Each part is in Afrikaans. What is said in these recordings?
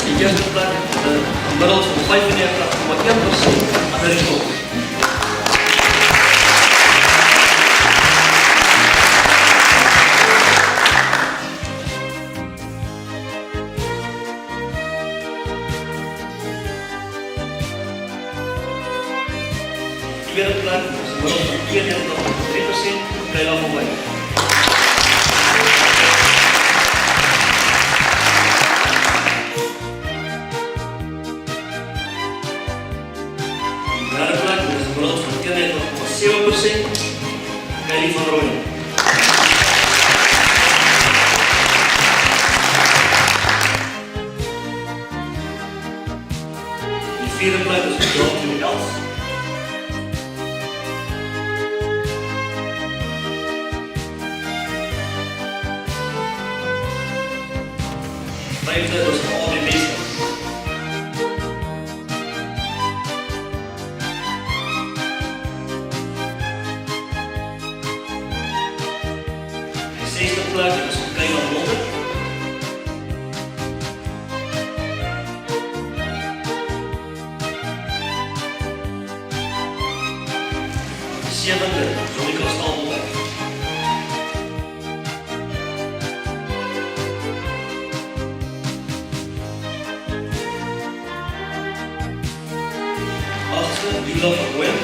Die eerste plek met 'n gemiddeld van 95,1% Amerika. Tweede plek is een gemiddeld van 92,3% Kayla van Wyk. De derde plek is een gemiddeld van 91,7% Kylie van Rooyen. De vierde plek is een gemiddeld van 11. Vijfde is al die meeste. De zesde plek is een Kayla Londen. De zevende is Monica Stalbelweg. Jula van Rooyen.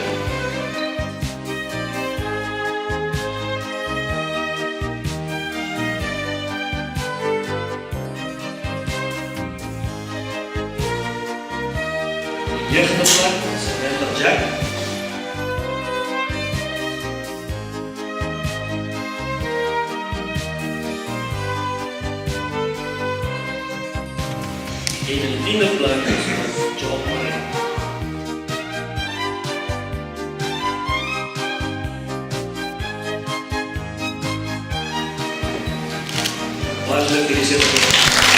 De negende plek is Samantha Jack. En de tiende plek is John Murray. Важно пересечь.